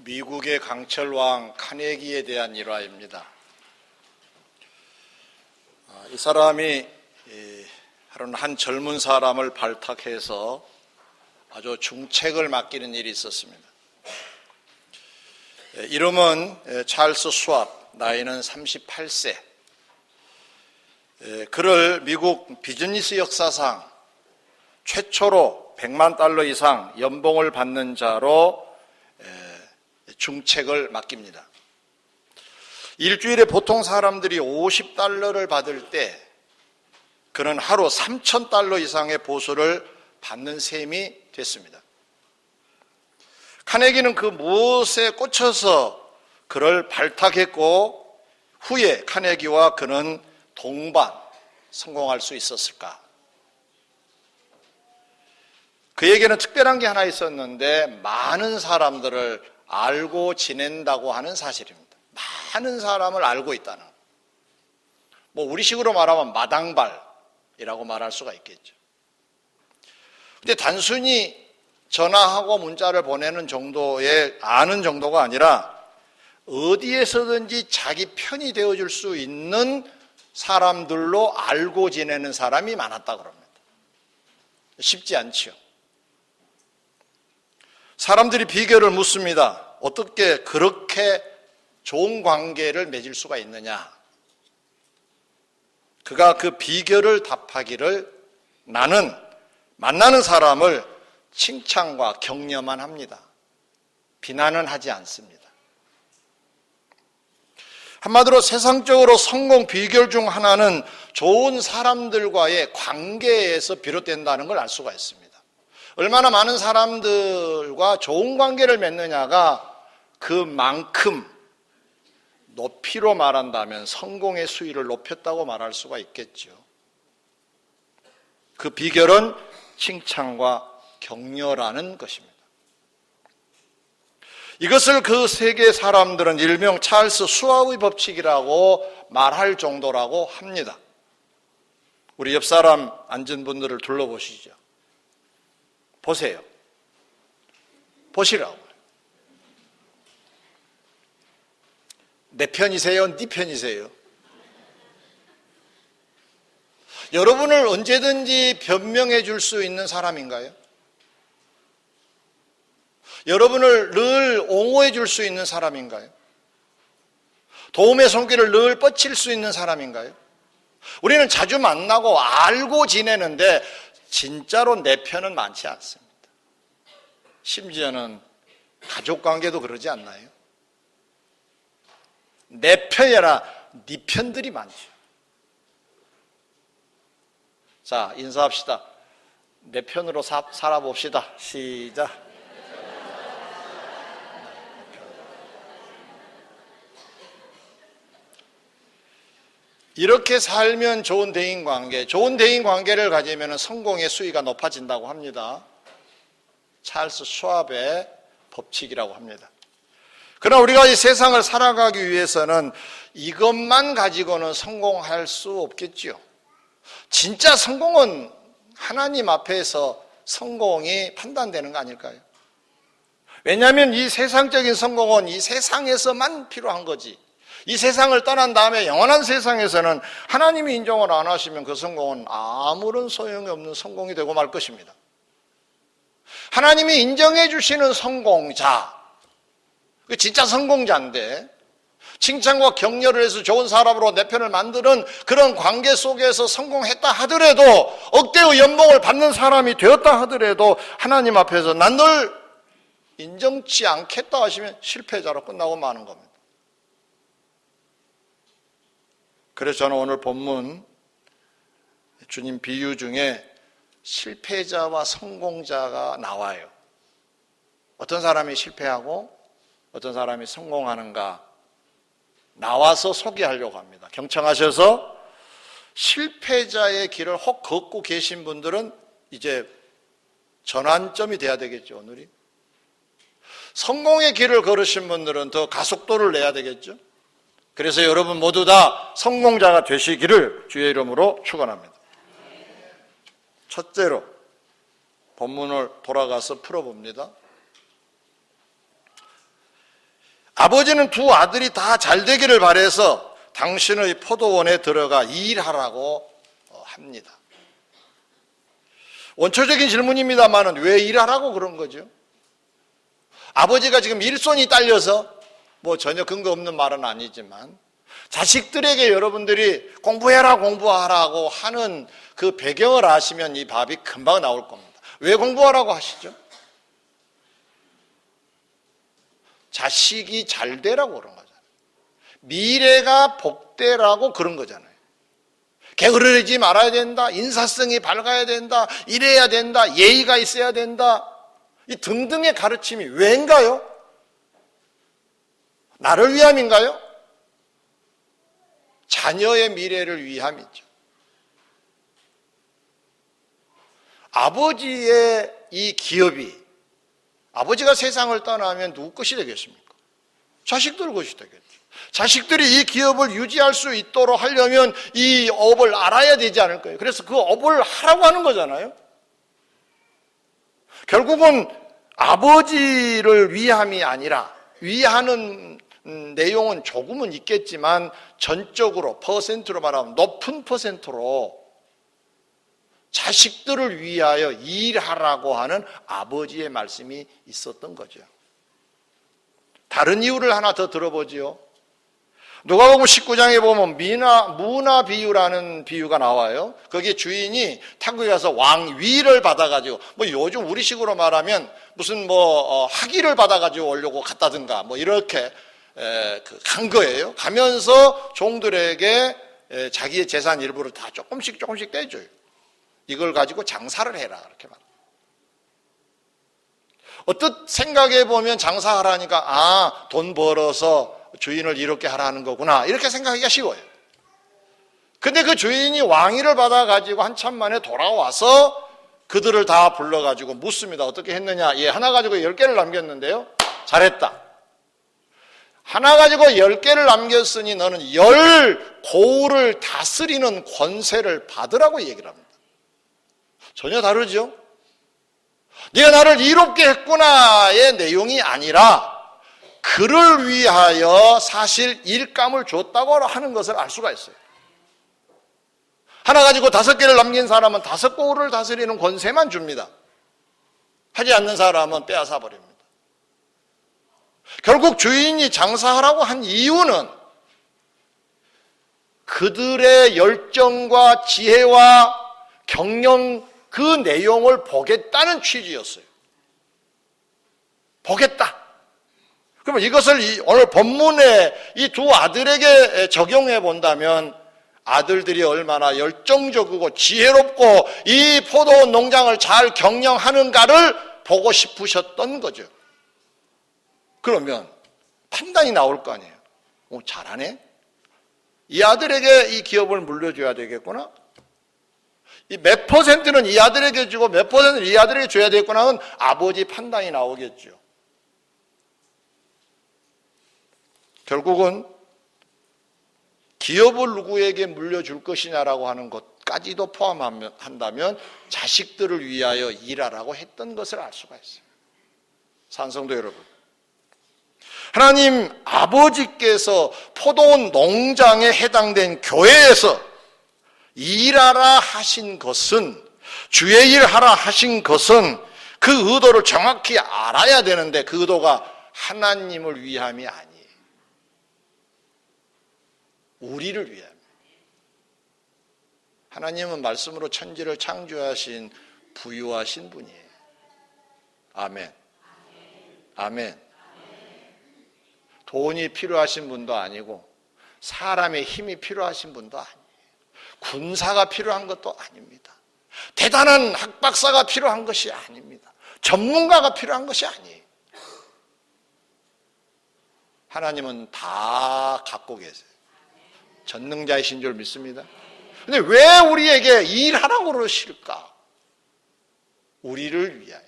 미국의 강철왕 카네기에 대한 일화입니다. 이 사람이 한 젊은 사람을 발탁해서 아주 중책을 맡기는 일이 있었습니다. 이름은 찰스 수왑, 나이는 38세. 그를 미국 비즈니스 역사상 최초로 $100만 이상 연봉을 받는 자로 중책을 맡깁니다. 일주일에 보통 사람들이 $50를 받을 때 그는 하루 $3,000 이상의 보수를 받는 셈이 됐습니다. 카네기는 그 무엇에 꽂혀서 그를 발탁했고 후에 카네기와 그는 동반 성공할 수 있었을까? 그에게는 특별한 게 하나 있었는데 많은 사람들을 알고 지낸다고 하는 사실입니다. 많은 사람을 알고 있다는, 우리식으로 말하면 마당발이라고 말할 수가 있겠죠. 근데 단순히 전화하고 문자를 보내는 정도의 아는 정도가 아니라 어디에서든지 자기 편이 되어줄 수 있는 사람들로 알고 지내는 사람이 많았다 그럽니다. 쉽지 않지요. 사람들이 비결을 묻습니다. 어떻게 그렇게 좋은 관계를 맺을 수가 있느냐? 그가 그 비결을 답하기를 나는 만나는 사람을 칭찬과 격려만 합니다. 비난은 하지 않습니다. 한마디로 세상적으로 성공 비결 중 하나는 좋은 사람들과의 관계에서 비롯된다는 걸 알 수가 있습니다. 얼마나 많은 사람들과 좋은 관계를 맺느냐가 그만큼 높이로 말한다면 성공의 수위를 높였다고 말할 수가 있겠죠. 그 비결은 칭찬과 격려라는 것입니다. 이것을 그 세계 사람들은 일명 찰스 수왑의 법칙이라고 말할 정도라고 합니다. 우리 옆 사람 앉은 분들을 둘러보시죠. 보세요. 보시라고. 내 편이세요? 네 편이세요? 여러분을 언제든지 변명해 줄 수 있는 사람인가요? 여러분을 늘 옹호해 줄 수 있는 사람인가요? 도움의 손길을 늘 뻗칠 수 있는 사람인가요? 우리는 자주 만나고 알고 지내는데 진짜로 내 편은 많지 않습니다. 심지어는 가족관계도 그러지 않나요? 내 편이 아니라 네 편들이 많죠. 자, 인사합시다. 내 편으로 살아봅시다. 시작. 이렇게 살면 좋은 대인관계, 좋은 대인관계를 가지면 성공의 수위가 높아진다고 합니다. 찰스 수왑의 법칙이라고 합니다. 그러나 우리가 이 세상을 살아가기 위해서는 이것만 가지고는 성공할 수 없겠지요. 진짜 성공은 하나님 앞에서 성공이 판단되는 거 아닐까요? 왜냐하면 이 세상적인 성공은 이 세상에서만 필요한 거지. 이 세상을 떠난 다음에 영원한 세상에서는 하나님이 인정을 안 하시면 그 성공은 아무런 소용이 없는 성공이 되고 말 것입니다. 하나님이 인정해 주시는 성공자, 진짜 성공자인데 칭찬과 격려를 해서 좋은 사람으로 내 편을 만드는 그런 관계 속에서 성공했다 하더라도, 억대의 연봉을 받는 사람이 되었다 하더라도 하나님 앞에서 난 널 인정치 않겠다 하시면 실패자로 끝나고 마는 겁니다. 그래서 저는 오늘 본문 주님 비유 중에 실패자와 성공자가 나와요. 어떤 사람이 실패하고 어떤 사람이 성공하는가 나와서 소개하려고 합니다. 경청하셔서 실패자의 길을 혹 걷고 계신 분들은 이제 전환점이 돼야 되겠죠, 오늘이. 성공의 길을 걸으신 분들은 더 가속도를 내야 되겠죠. 그래서 여러분 모두 다 성공자가 되시기를 주의 이름으로 축원합니다. 첫째로 본문을 돌아가서 풀어봅니다. 아버지는 두 아들이 다 잘 되기를 바라서 당신의 포도원에 들어가 일하라고 합니다. 원초적인 질문입니다만은 왜 일하라고 그런 거죠? 아버지가 지금 일손이 딸려서 뭐 전혀 근거 없는 말은 아니지만 자식들에게 여러분들이 공부해라 공부하라고 하는 그 배경을 아시면 이 답이 금방 나올 겁니다. 왜 공부하라고 하시죠? 자식이 잘 되라고 그런 거잖아요. 미래가 복되라고 그런 거잖아요. 게으르지 말아야 된다. 인사성이 밝아야 된다. 이래야 된다. 예의가 있어야 된다. 이 등등의 가르침이 왜인가요? 나를 위함인가요? 자녀의 미래를 위함이죠. 아버지의 이 기업이 아버지가 세상을 떠나면 누구 것이 되겠습니까? 자식들 것이 되겠죠. 자식들이 이 기업을 유지할 수 있도록 하려면 이 업을 알아야 되지 않을까요? 그래서 그 업을 하라고 하는 거잖아요. 결국은 아버지를 위함이 아니라 위하는 내용은 조금은 있겠지만 전적으로 퍼센트로 말하면 높은 퍼센트로 자식들을 위하여 일하라고 하는 아버지의 말씀이 있었던 거죠. 다른 이유를 하나 더 들어보지요. 누가복음 19장에 보면 문화 비유라는 비유가 나와요. 거기 주인이 타국에 가서 왕위를 받아가지고 뭐 요즘 우리식으로 말하면 무슨 학위를 받아가지고 오려고 갔다든가 뭐 이렇게 간 거예요. 가면서 종들에게 자기의 재산 일부를 다 조금씩 떼줘요. 이걸 가지고 장사를 해라 이렇게 말합니다. 어떤 생각해 보면 장사하라니까 돈 벌어서 주인을 이렇게 하라는 거구나 이렇게 생각하기가 쉬워요. 근데 그 주인이 왕위를 받아가지고 한참 만에 돌아와서 그들을 다 불러가지고 묻습니다. 어떻게 했느냐? 하나 가지고 10개를 남겼는데요. 잘했다. 하나 가지고 10개를 남겼으니 너는 10고을을 다스리는 권세를 받으라고 얘기를 합니다. 전혀 다르죠? 네가 나를 이롭게 했구나의 내용이 아니라 그를 위하여 사실 일감을 줬다고 하는 것을 알 수가 있어요. 하나 가지고 5개를 남긴 사람은 5고을을 다스리는 권세만 줍니다. 하지 않는 사람은 빼앗아 버립니다. 결국 주인이 장사하라고 한 이유는 그들의 열정과 지혜와 경영 그 내용을 보겠다는 취지였어요. 보겠다. 그러면 이것을 오늘 본문에 이 두 아들에게 적용해 본다면 아들들이 얼마나 열정적이고 지혜롭고 이 포도 농장을 잘 경영하는가를 보고 싶으셨던 거죠. 그러면 판단이 나올 거 아니에요. 잘하네? 이 아들에게 이 기업을 물려줘야 되겠구나? 이 몇 퍼센트는 이 아들에게 주고 몇 퍼센트는 이 아들에게 줘야 되겠구나는 아버지 판단이 나오겠죠. 결국은 기업을 누구에게 물려줄 것이냐라고 하는 것까지도 포함한다면 자식들을 위하여 일하라고 했던 것을 알 수가 있어요. 산성도 여러분, 하나님 아버지께서 포도원 농장에 해당된 교회에서 일하라 하신 것은, 주의 일하라 하신 것은 그 의도를 정확히 알아야 되는데 그 의도가 하나님을 위함이 아니에요. 우리를 위함. 하나님은 말씀으로 천지를 창조하신 부유하신 분이에요. 아멘. 아멘. 돈이 필요하신 분도 아니고 사람의 힘이 필요하신 분도 아니에요. 군사가 필요한 것도 아닙니다. 대단한 학박사가 필요한 것이 아닙니다. 전문가가 필요한 것이 아니에요. 하나님은 다 갖고 계세요. 전능자이신 줄 믿습니다. 근데 왜 우리에게 일하라고 그러실까? 우리를 위하여.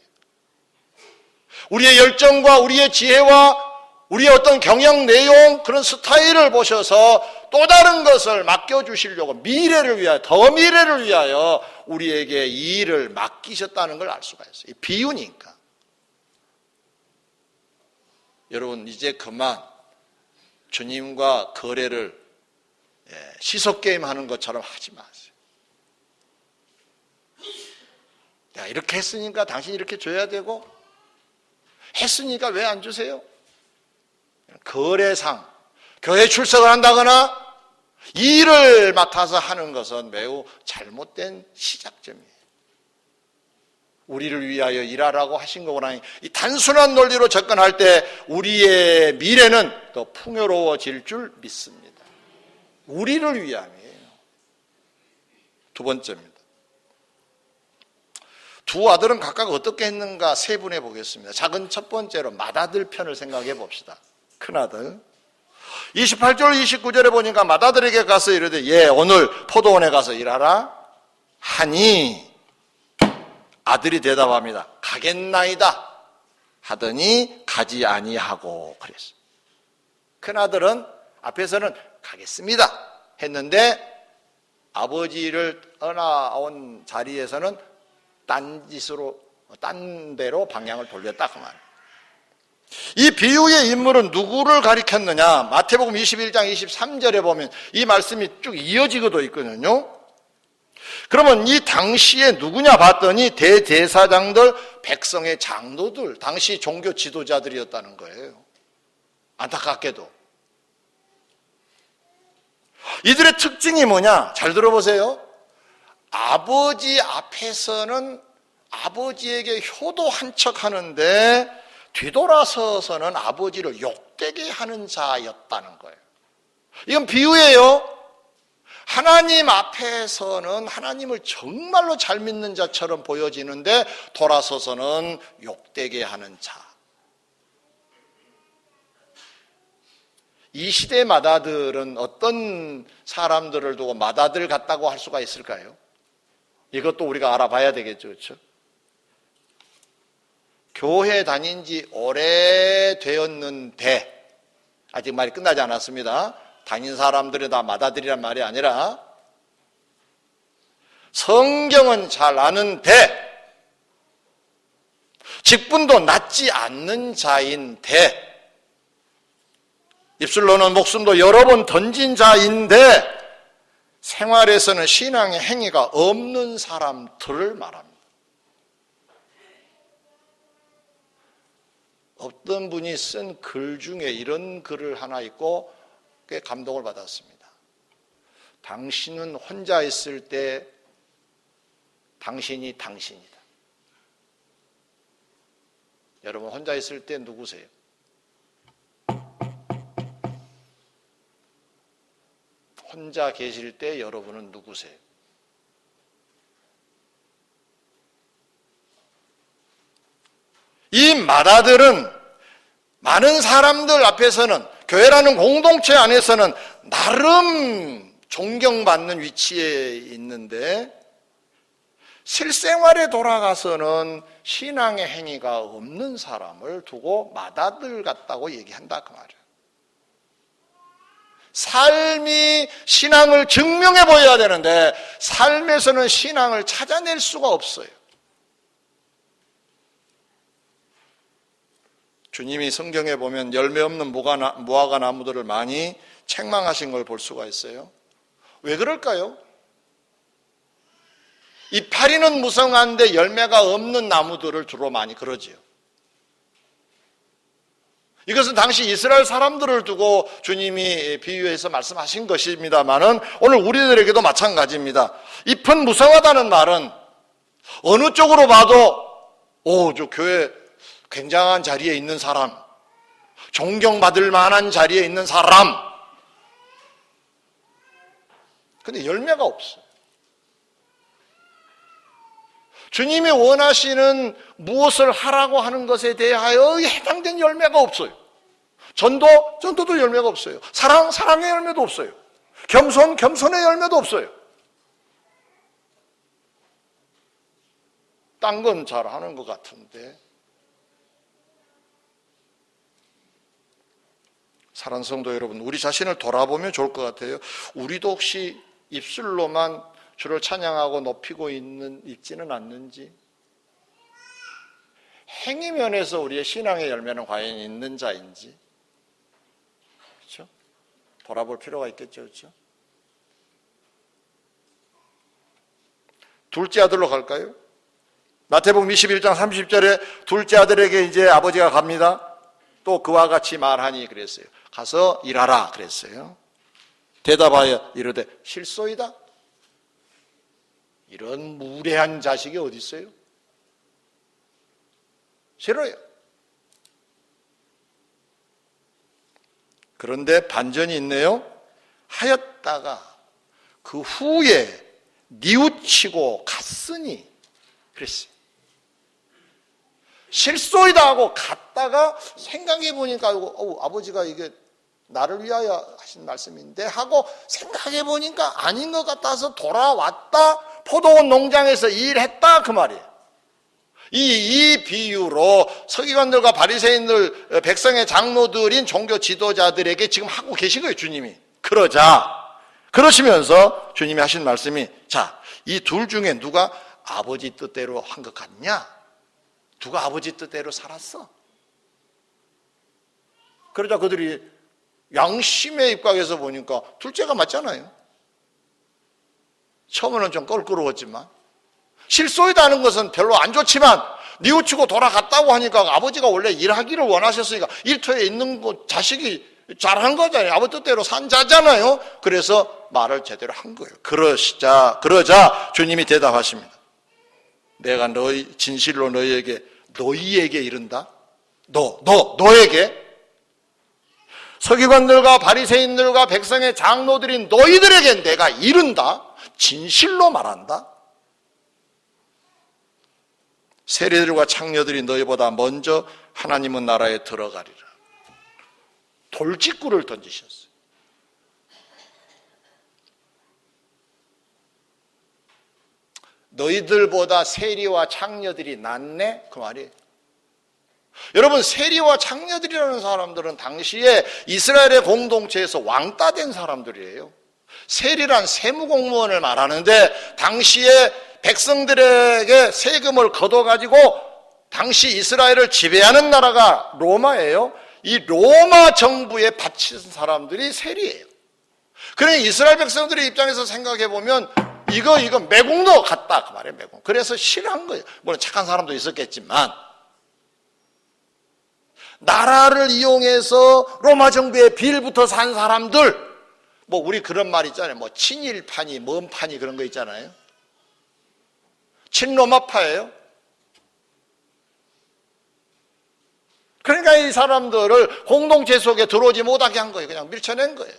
우리의 열정과 우리의 지혜와 우리의 어떤 경영 내용, 그런 스타일을 보셔서 또 다른 것을 맡겨주시려고 미래를 위하여, 더 미래를 위하여 우리에게 이 일을 맡기셨다는 걸 알 수가 있어요. 비유니까. 여러분 이제 그만 주님과 거래를 시속게임 하는 것처럼 하지 마세요. 내가 이렇게 했으니까 당신이 이렇게 줘야 되고, 했으니까 왜 안 주세요? 거래상, 교회 출석을 한다거나 일을 맡아서 하는 것은 매우 잘못된 시작점이에요. 우리를 위하여 일하라고 하신 거구나. 이 단순한 논리로 접근할 때 우리의 미래는 더 풍요로워질 줄 믿습니다. 우리를 위함이에요. 두 번째입니다. 두 아들은 각각 어떻게 했는가 세분해 보겠습니다. 작은 첫 번째로 맏아들 편을 생각해 봅시다. 큰아들 28절 29절에 보니까 맏아들에게 가서 이르되 오늘 포도원에 가서 일하라 하니 아들이 대답합니다. 가겠나이다 하더니 가지 아니하고 그랬어요. 큰아들은 앞에서는 가겠습니다 했는데 아버지를 떠나온 자리에서는 딴 데로 방향을 돌렸다 그 말이에요. 이 비유의 인물은 누구를 가리켰느냐? 마태복음 21장 23절에 보면 이 말씀이 쭉 이어지고도 있거든요. 그러면 이 당시에 누구냐 봤더니 대제사장들, 백성의 장로들, 당시 종교 지도자들이었다는 거예요. 안타깝게도. 이들의 특징이 뭐냐? 잘 들어보세요. 아버지 앞에서는 아버지에게 효도한 척 하는데 뒤돌아서서는 아버지를 욕되게 하는 자였다는 거예요. 이건 비유예요. 하나님 앞에서는 하나님을 정말로 잘 믿는 자처럼 보여지는데 돌아서서는 욕되게 하는 자. 이 시대 맏아들은 어떤 사람들을 두고 맏아들 같다고 할 수가 있을까요? 이것도 우리가 알아봐야 되겠죠, 그렇죠? 교회 다닌 지 오래되었는데 아직 말이 끝나지 않았습니다. 다닌 사람들이 다 맏아들이란 말이 아니라 성경은 잘 아는데 직분도 낮지 않는 자인데 입술로는 목숨도 여러 번 던진 자인데 생활에서는 신앙의 행위가 없는 사람들을 말합니다. 어떤 분이 쓴 글 중에 이런 글을 하나 있고 꽤 감동을 받았습니다. 당신은 혼자 있을 때 당신이 당신이다. 여러분 혼자 있을 때 누구세요? 혼자 계실 때 여러분은 누구세요? 이 맏아들은 많은 사람들 앞에서는 교회라는 공동체 안에서는 나름 존경받는 위치에 있는데 실생활에 돌아가서는 신앙의 행위가 없는 사람을 두고 맏아들 같다고 얘기한다 그 말이에요. 삶이 신앙을 증명해 보여야 되는데 삶에서는 신앙을 찾아낼 수가 없어요. 주님이 성경에 보면 열매 없는 무화과 나무들을 많이 책망하신 걸 볼 수가 있어요. 왜 그럴까요? 이파리는 무성한데 열매가 없는 나무들을 주로 많이 그러지요. 이것은 당시 이스라엘 사람들을 두고 주님이 비유해서 말씀하신 것입니다만은 오늘 우리들에게도 마찬가지입니다. 잎은 무성하다는 말은 어느 쪽으로 봐도 저 교회 굉장한 자리에 있는 사람, 존경받을 만한 자리에 있는 사람. 근데 열매가 없어요. 주님이 원하시는 무엇을 하라고 하는 것에 대하여 해당된 열매가 없어요. 전도도 열매가 없어요. 사랑의 열매도 없어요. 겸손의 열매도 없어요. 딴 건 잘 하는 것 같은데. 사랑하는 성도 여러분, 우리 자신을 돌아보면 좋을 것 같아요. 우리도 혹시 입술로만 주를 찬양하고 높이고 있지는 않는지, 행위면에서 우리의 신앙의 열매는 과연 있는 자인지, 그렇죠? 돌아볼 필요가 있겠죠. 그렇죠? 둘째 아들로 갈까요? 마태복음 21장 30절에 둘째 아들에게 이제 아버지가 갑니다. 또 그와 같이 말하니 그랬어요. 가서 일하라 그랬어요. 대답하여 이르되 실소이다. 이런 무례한 자식이 어디 있어요? 싫어요. 그런데 반전이 있네요. 하였다가 그 후에 뉘우치고 갔으니 그랬어요. 실소이다 하고 갔다가 생각해 보니까 아버지가 이게 나를 위하여 하신 말씀인데 하고 생각해 보니까 아닌 것 같아서 돌아왔다. 포도원 농장에서 일했다 그 말이에요. 이 비유로 서기관들과 바리새인들, 백성의 장로들인 종교 지도자들에게 지금 하고 계신 거예요, 주님이. 그러시면서 주님이 하신 말씀이, 자, 이 둘 중에 누가 아버지 뜻대로 한 것 같냐? 누가 아버지 뜻대로 살았어? 그러자 그들이 양심의 입각에서 보니까 둘째가 맞잖아요. 처음에는 좀 껄끄러웠지만, 실소이다 하는 것은 별로 안 좋지만 뉘우치고 돌아갔다고 하니까 아버지가 원래 일하기를 원하셨으니까 일터에 있는 자식이 잘한 거잖아요. 아버지 뜻대로 산 자잖아요. 그래서 말을 제대로 한 거예요. 그러자 주님이 대답하십니다. 내가 진실로 너희에게 이른다. 너에게 서기관들과 바리새인들과 백성의 장로들인 너희들에게 내가 이른다. 진실로 말한다. 세리들과 창녀들이 너희보다 먼저 하나님의 나라에 들어가리라. 돌직구를 던지셨어요. 너희들보다 세리와 창녀들이 낫네? 그 말이에요. 여러분, 세리와 창녀들이라는 사람들은 당시에 이스라엘의 공동체에서 왕따 된 사람들이에요. 세리란 세무공무원을 말하는데 당시에 백성들에게 세금을 걷어가지고 당시 이스라엘을 지배하는 나라가 로마예요. 이 로마 정부에 바친 사람들이 세리예요. 그러니 이스라엘 백성들의 입장에서 생각해보면 이거 매국노 같다 그 말이에요. 매국. 그래서 싫어한 거예요. 물론 착한 사람도 있었겠지만 나라를 이용해서 로마 정부의 빌부터 산 사람들, 우리 그런 말 있잖아요. 친일파니 먼파니 그런 거 있잖아요. 친로마파예요. 그러니까 이 사람들을 공동체 속에 들어오지 못하게 한 거예요. 그냥 밀쳐낸 거예요.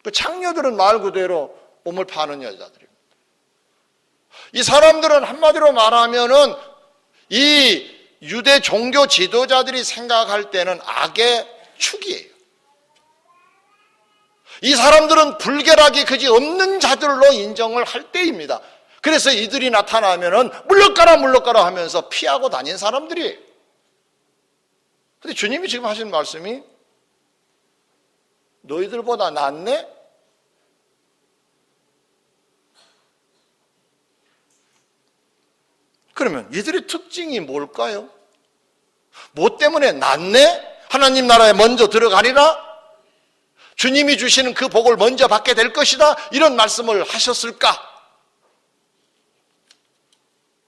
그 창녀들은 말 그대로 몸을 파는 여자들입니다. 이 사람들은 한마디로 말하면은 이 유대 종교 지도자들이 생각할 때는 악의 축이에요. 이 사람들은 불결하기 그지 없는 자들로 인정을 할 때입니다. 그래서 이들이 나타나면은 물러가라 하면서 피하고 다닌 사람들이에요. 근데 주님이 지금 하신 말씀이 너희들보다 낫네? 그러면 이들의 특징이 뭘까요? 뭐 때문에 낫네? 하나님 나라에 먼저 들어가리라? 주님이 주시는 그 복을 먼저 받게 될 것이다? 이런 말씀을 하셨을까?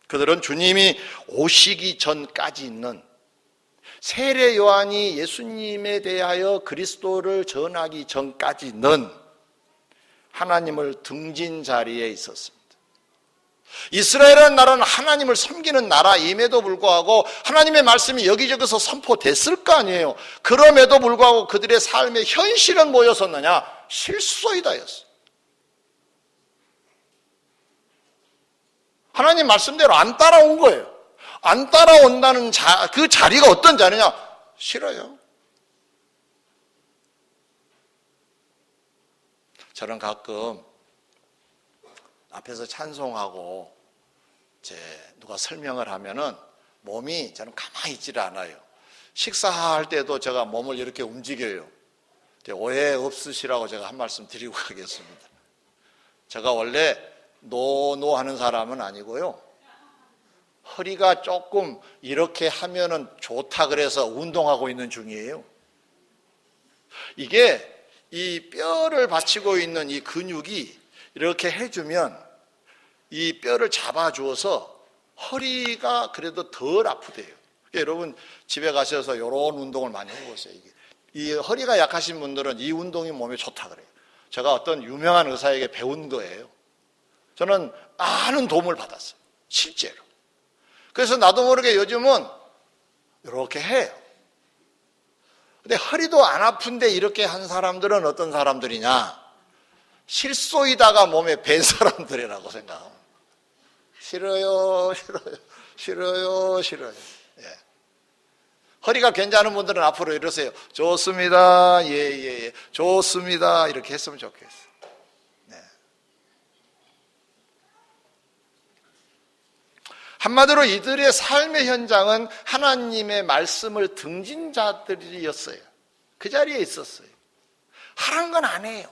그들은 주님이 오시기 전까지 있는 세례 요한이 예수님에 대하여 그리스도를 전하기 전까지는 하나님을 등진 자리에 있었습니다. 이스라엘이라는 나라는 하나님을 섬기는 나라임에도 불구하고 하나님의 말씀이 여기저기서 선포됐을 거 아니에요. 그럼에도 불구하고 그들의 삶의 현실은 뭐였었느냐? 실소이다였어요. 하나님 말씀대로 안 따라온 거예요. 안 따라온다는 그 자리가 어떤 자리냐? 싫어요. 저는 가끔 앞에서 찬송하고 누가 설명을 하면은 몸이 저는 가만히 있지를 않아요. 식사할 때도 제가 몸을 이렇게 움직여요. 오해 없으시라고 제가 한 말씀 드리고 가겠습니다. 제가 원래 노노 하는 사람은 아니고요. 허리가 조금 이렇게 하면은 좋다 그래서 운동하고 있는 중이에요. 이게 이 뼈를 받치고 있는 이 근육이 이렇게 해주면 이 뼈를 잡아주어서 허리가 그래도 덜 아프대요. 그러니까 여러분 집에 가셔서 이런 운동을 많이 해보세요. 이 허리가 약하신 분들은 이 운동이 몸에 좋다 그래요. 제가 어떤 유명한 의사에게 배운 거예요. 저는 많은 도움을 받았어요. 실제로. 그래서 나도 모르게 요즘은 이렇게 해요. 근데 허리도 안 아픈데 이렇게 한 사람들은 어떤 사람들이냐? 실소이다가 몸에 밴 사람들이라고 생각합니다. 싫어요, 싫어요, 싫어요, 싫어요. 예. 허리가 괜찮은 분들은 앞으로 이러세요. 좋습니다, 예, 예, 예, 좋습니다. 이렇게 했으면 좋겠어요. 네. 한마디로 이들의 삶의 현장은 하나님의 말씀을 등진 자들이었어요. 그 자리에 있었어요. 하라는 건 안 해요.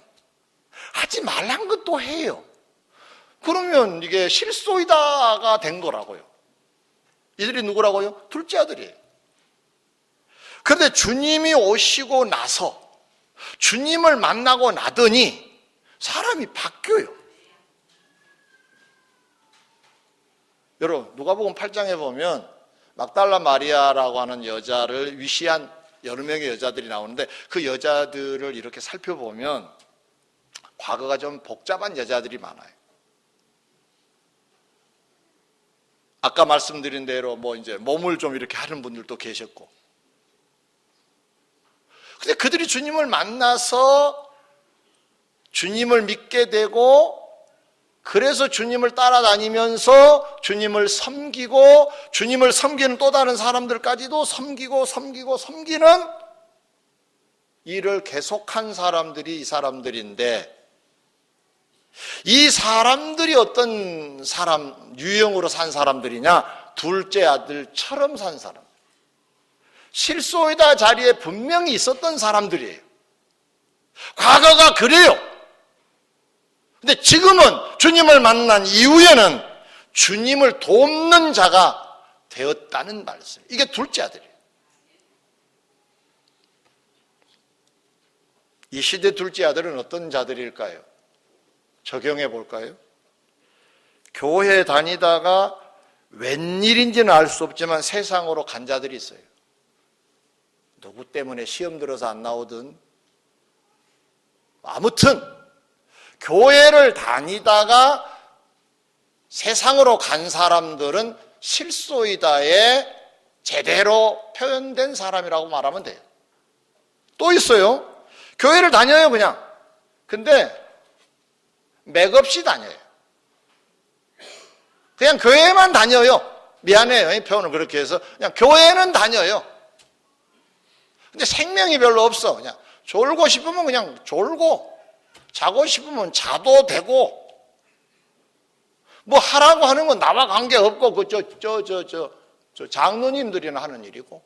하지 말란 건 또 해요. 그러면 이게 실소이다가 된 거라고요. 이들이 누구라고요? 둘째 아들이에요. 그런데 주님이 오시고 나서 주님을 만나고 나더니 사람이 바뀌어요. 여러분 누가복음 8장에 보면 막달라 마리아라고 하는 여자를 위시한 여러 명의 여자들이 나오는데 그 여자들을 이렇게 살펴보면 과거가 좀 복잡한 여자들이 많아요. 아까 말씀드린 대로 이제 몸을 좀 이렇게 하는 분들도 계셨고. 근데 그들이 주님을 만나서 주님을 믿게 되고 그래서 주님을 따라다니면서 주님을 섬기고 주님을 섬기는 또 다른 사람들까지도 섬기는 일을 계속한 사람들이 이 사람들인데 이 사람들이 어떤 사람, 유형으로 산 사람들이냐? 둘째 아들처럼 산 사람. 실소이다 자리에 분명히 있었던 사람들이에요. 과거가 그래요. 근데 지금은 주님을 만난 이후에는 주님을 돕는 자가 되었다는 말씀. 이게 둘째 아들이에요. 이 시대 둘째 아들은 어떤 자들일까요? 적용해 볼까요? 교회 다니다가 웬일인지는 알 수 없지만 세상으로 간 자들이 있어요. 누구 때문에 시험 들어서 안 나오든 아무튼 교회를 다니다가 세상으로 간 사람들은 실소이다에 제대로 표현된 사람이라고 말하면 돼요. 또 있어요. 교회를 다녀요 그냥. 근데 맥없이 다녀요. 그냥 교회만 다녀요. 미안해요. 이 표현을 그렇게 해서 그냥 교회는 다녀요. 근데 생명이 별로 없어. 그냥 졸고 싶으면 그냥 졸고 자고 싶으면 자도 되고 뭐 하라고 하는 건 나와 관계없고 저 장로님들이나 하는 일이고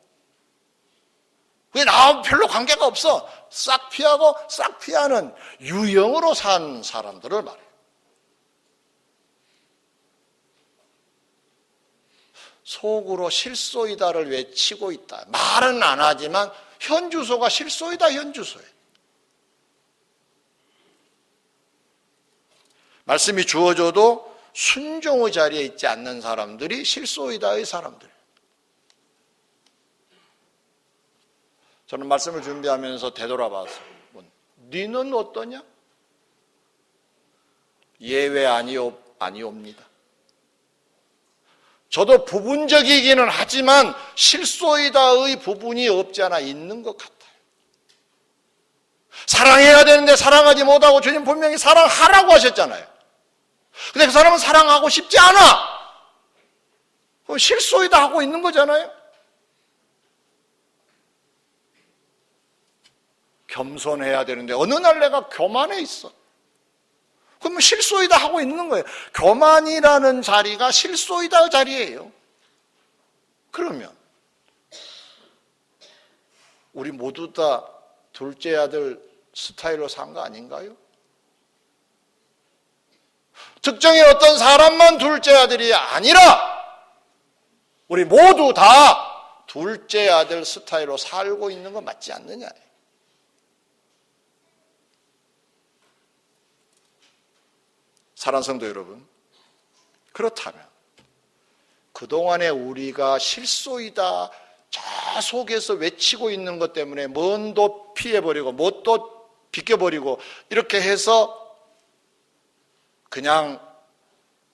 그게 나와 별로 관계가 없어. 싹 피하고 싹 피하는 유형으로 산 사람들을 말해요. 속으로 실소이다를 외치고 있다. 말은 안 하지만 현주소가 실소이다 현주소예요. 말씀이 주어져도 순종의 자리에 있지 않는 사람들이 실소이다의 사람들. 저는 말씀을 준비하면서 되돌아봐서 너는 어떠냐? 예외 아니옵니다. 저도 부분적이기는 하지만 실소이다의 부분이 없지 않아 있는 것 같아요. 사랑해야 되는데 사랑하지 못하고 주님 분명히 사랑하라고 하셨잖아요. 근데 그 사람은 사랑하고 싶지 않아. 그럼 실소이다 하고 있는 거잖아요. 겸손해야 되는데 어느 날 내가 교만해 있어. 그러면 실소이다 하고 있는 거예요. 교만이라는 자리가 실소이다 자리예요. 그러면 우리 모두 다 둘째 아들 스타일로 산 거 아닌가요? 특정의 어떤 사람만 둘째 아들이 아니라 우리 모두 다 둘째 아들 스타일로 살고 있는 거 맞지 않느냐. 사랑하는 성도 여러분, 그렇다면 그동안에 우리가 실소이다 저 속에서 외치고 있는 것 때문에 먼도 피해버리고 못도 비껴버리고 이렇게 해서 그냥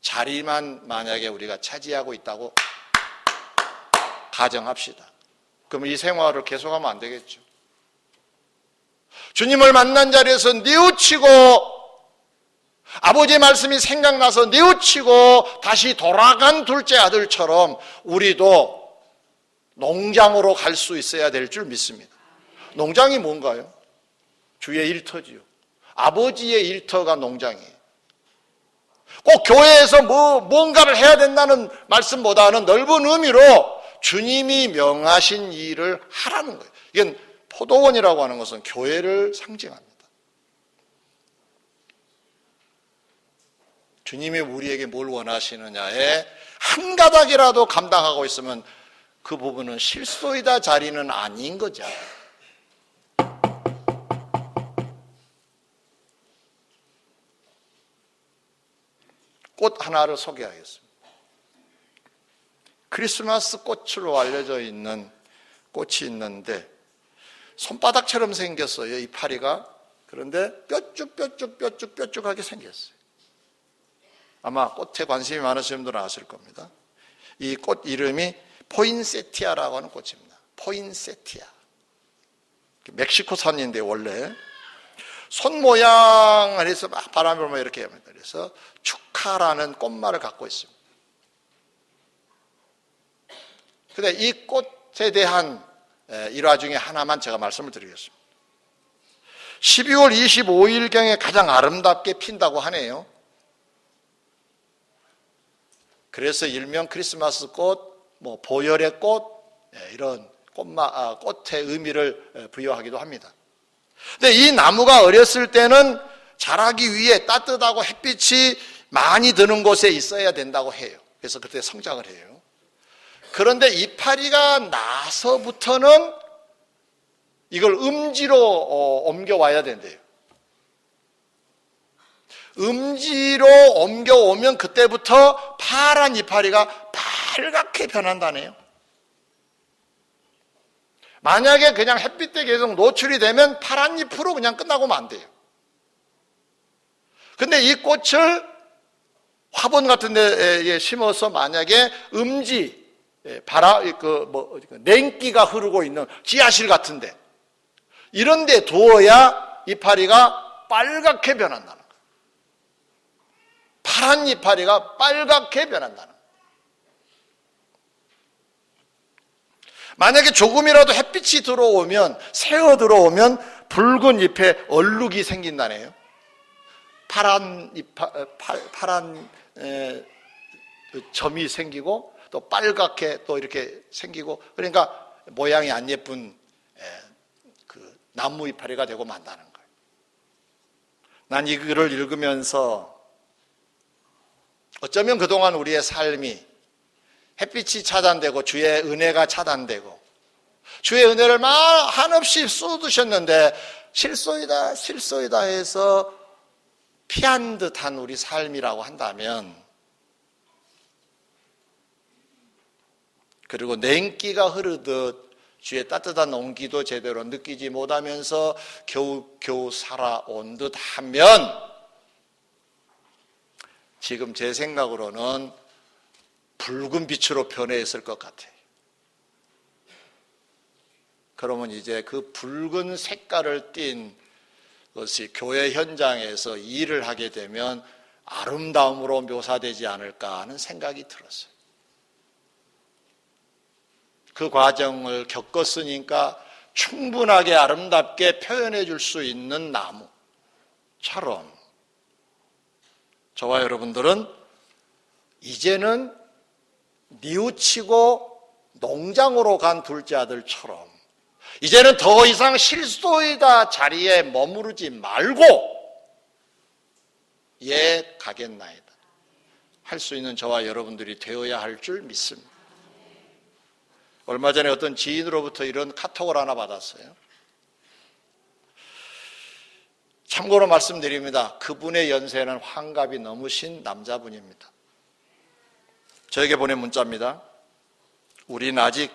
자리만 만약에 우리가 차지하고 있다고 가정합시다. 그럼 이 생활을 계속하면 안 되겠죠. 주님을 만난 자리에서 뉘우치고 아버지의 말씀이 생각나서 뉘우치고 다시 돌아간 둘째 아들처럼 우리도 농장으로 갈 수 있어야 될 줄 믿습니다. 농장이 뭔가요? 주의 일터지요. 아버지의 일터가 농장이에요. 꼭 교회에서 뭔가를 해야 된다는 말씀보다는 넓은 의미로 주님이 명하신 일을 하라는 거예요. 이건 포도원이라고 하는 것은 교회를 상징합니다. 주님이 우리에게 뭘 원하시느냐에 한 가닥이라도 감당하고 있으면 그 부분은 실소이다 자리는 아닌 거죠. 꽃 하나를 소개하겠습니다. 크리스마스 꽃으로 알려져 있는 꽃이 있는데 손바닥처럼 생겼어요, 이파리가. 그런데 뾰쭉하게 생겼어요. 아마 꽃에 관심이 많으신 분들은 아실 겁니다. 이 꽃 이름이 포인세티아라고 하는 꽃입니다. 포인세티아. 멕시코산인데 원래 손 모양을 해서 막 바람이 불면 이렇게 합니다. 그래서 축하라는 꽃말을 갖고 있습니다. 근데 이 꽃에 대한 일화 중에 하나만 제가 말씀을 드리겠습니다. 12월 25일경에 가장 아름답게 핀다고 하네요. 그래서 일명 크리스마스 꽃, 보혈의 꽃, 이런 꽃의 의미를 부여하기도 합니다. 근데 이 나무가 어렸을 때는 자라기 위해 따뜻하고 햇빛이 많이 드는 곳에 있어야 된다고 해요. 그래서 그때 성장을 해요. 그런데 이파리가 나서부터는 이걸 음지로 옮겨와야 된대요. 음지로 옮겨오면 그때부터 파란 이파리가 빨갛게 변한다네요. 만약에 그냥 햇빛에 계속 노출이 되면 파란 잎으로 그냥 끝나고만 안 돼요. 근데 이 꽃을 화분 같은 데에 심어서 만약에 음지, 냉기가 흐르고 있는 지하실 같은데 이런 데 두어야 이파리가 빨갛게 변한다는 거예요. 파란 이파리가 빨갛게 변한다는 거예요. 만약에 조금이라도 햇빛이 들어오면, 새어 들어오면 붉은 잎에 얼룩이 생긴다네요. 파란 점이 생기고 또 빨갛게 또 이렇게 생기고, 그러니까 모양이 안 예쁜 그 나무 이파리가 되고 만다는 거예요. 난 이 글을 읽으면서 어쩌면 그동안 우리의 삶이 햇빛이 차단되고 주의 은혜가 차단되고 주의 은혜를 한없이 쏟으셨는데 실소이다 해서 피한 듯한 우리 삶이라고 한다면, 그리고 냉기가 흐르듯 주의 따뜻한 온기도 제대로 느끼지 못하면서 겨우 살아온 듯 하면, 지금 제 생각으로는 붉은 빛으로 변해 있을 것 같아요. 그러면 이제 그 붉은 색깔을 띤 것이 교회 현장에서 일을 하게 되면 아름다움으로 묘사되지 않을까 하는 생각이 들었어요. 그 과정을 겪었으니까 충분하게 아름답게 표현해 줄 수 있는 나무처럼 저와 여러분들은 이제는 뉘우치고 농장으로 간 둘째 아들처럼 이제는 더 이상 실소이다 자리에 머무르지 말고 가겠나이다 할 수 있는 저와 여러분들이 되어야 할 줄 믿습니다. 얼마 전에 어떤 지인으로부터 이런 카톡을 하나 받았어요. 참고로 말씀드립니다. 그분의 연세는 환갑이 넘으신 남자분입니다. 저에게 보낸 문자입니다. 우리는 아직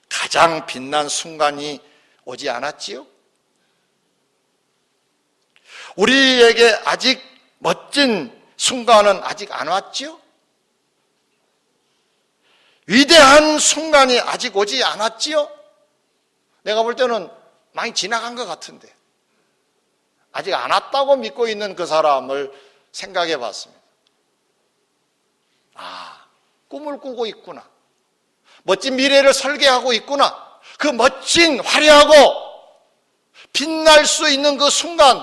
가장 빛난 순간이 오지 않았지요? 우리에게 아직 멋진 순간은 아직 안 왔지요? 위대한 순간이 아직 오지 않았지요? 내가 볼 때는 많이 지나간 것 같은데 아직 안 왔다고 믿고 있는 그 사람을 생각해 봤습니다. 아, 꿈을 꾸고 있구나. 멋진 미래를 설계하고 있구나. 그 멋진 화려하고 빛날 수 있는 그 순간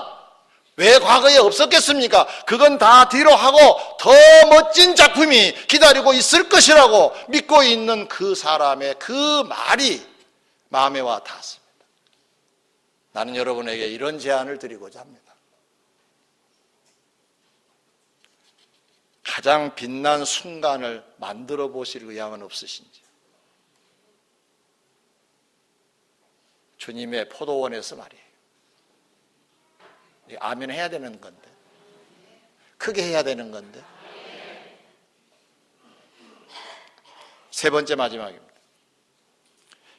왜 과거에 없었겠습니까? 그건 다 뒤로 하고 더 멋진 작품이 기다리고 있을 것이라고 믿고 있는 그 사람의 그 말이 마음에 와 닿았습니다. 나는 여러분에게 이런 제안을 드리고자 합니다. 가장 빛난 순간을 만들어 보실 의향은 없으신지? 주님의 포도원에서 말이에요. 아멘 해야 되는 건데, 크게 해야 되는 건데. 세 번째 마지막입니다.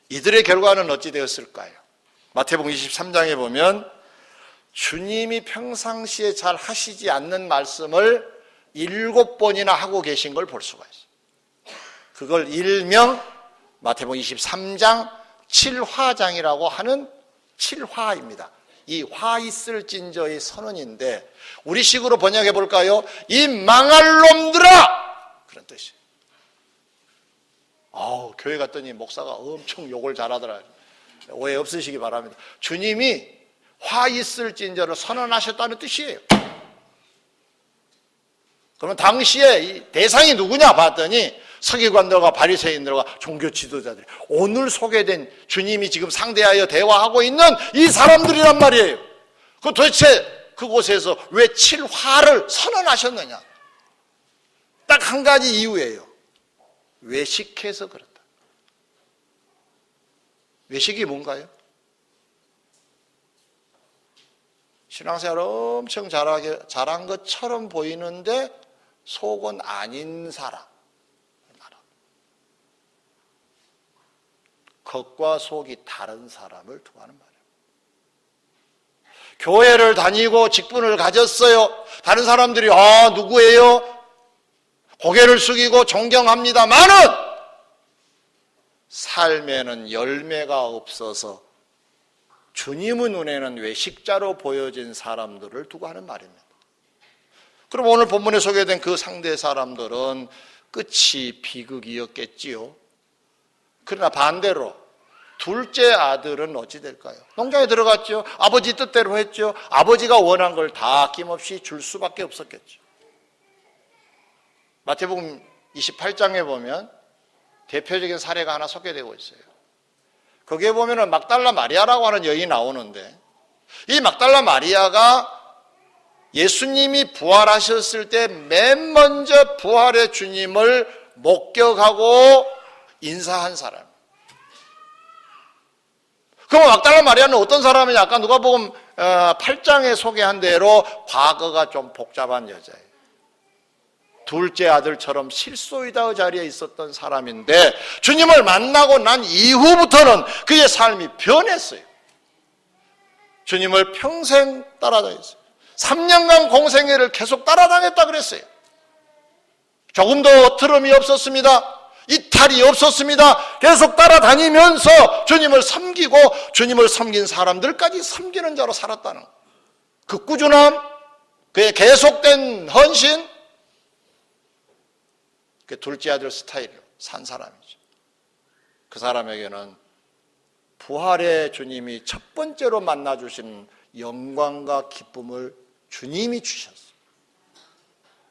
이들의 결과는 어찌 되었을까요? 마태복음 23장에 보면 주님이 평상시에 잘 하시지 않는 말씀을 7번이나 하고 계신 걸 볼 수가 있어요. 그걸 일명 마태복음 23장 7화장이라고 하는 7화입니다. 이 화 있을 진저의 선언인데 우리식으로 번역해 볼까요? 이 망할 놈들아! 그런 뜻이에요. 교회 갔더니 목사가 엄청 욕을 잘하더라. 오해 없으시기 바랍니다. 주님이 화 있을 진저를 선언하셨다는 뜻이에요. 그러면 당시에 이 대상이 누구냐 봤더니 서기관들과 바리새인들과 종교 지도자들, 오늘 소개된 주님이 지금 상대하여 대화하고 있는 이 사람들이란 말이에요. 그 도대체 그곳에서 왜 7화를 선언하셨느냐? 딱 한 가지 이유예요. 외식해서 그렇다. 외식이 뭔가요? 신앙생활 엄청 잘한 것처럼 보이는데 속은 아닌 사람. 겉과 속이 다른 사람을 두고 하는 말이에요. 교회를 다니고 직분을 가졌어요. 다른 사람들이 누구예요? 고개를 숙이고 존경합니다만은 삶에는 열매가 없어서 주님의 눈에는 외식자로 보여진 사람들을 두고 하는 말입니다. 그럼 오늘 본문에 소개된 그 상대 사람들은 끝이 비극이었겠지요. 그러나 반대로 둘째 아들은 어찌 될까요? 농장에 들어갔죠. 아버지 뜻대로 했죠. 아버지가 원한 걸 다 아낌없이 줄 수밖에 없었겠죠. 마태복음 28장에 보면 대표적인 사례가 하나 소개되고 있어요. 거기에 보면은 막달라 마리아라고 하는 여인이 나오는데 이 막달라 마리아가 예수님이 부활하셨을 때 맨 먼저 부활의 주님을 목격하고 인사한 사람. 그럼 막달라 마리아는 어떤 사람이냐? 아까 누가복음 8장에 소개한 대로 과거가 좀 복잡한 여자예요. 둘째 아들처럼 실소이다의 자리에 있었던 사람인데 주님을 만나고 난 이후부터는 그의 삶이 변했어요. 주님을 평생 따라다녔어요. 3년간 공생애를 계속 따라다녔다 그랬어요. 조금도 트름이 없었습니다. 이탈이 없었습니다. 계속 따라다니면서 주님을 섬기고 주님을 섬긴 사람들까지 섬기는 자로 살았다는 그 꾸준함, 그의 계속된 헌신, 그 둘째 아들 스타일로 산 사람이죠. 그 사람에게는 부활의 주님이 첫 번째로 만나주신 영광과 기쁨을 주님이 주셨어요.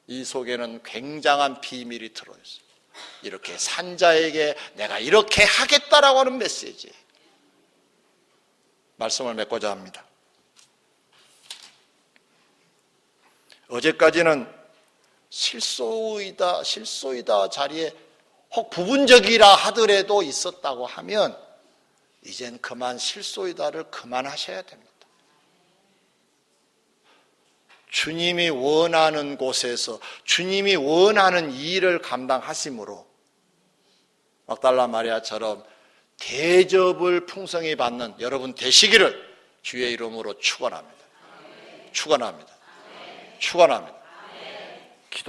이 속에는 굉장한 비밀이 들어있어요. 이렇게 산 자에게 내가 이렇게 하겠다라고 하는 메시지. 말씀을 맺고자 합니다. 어제까지는 실소이다 자리에 혹 부분적이라 하더라도 있었다고 하면 이젠 그만 실소이다를 그만하셔야 됩니다. 주님이 원하는 곳에서 주님이 원하는 일을 감당하심으로 막달라 마리아처럼 대접을 풍성히 받는 여러분 되시기를 주의 이름으로 축원합니다. 축원합니다. 축원합니다.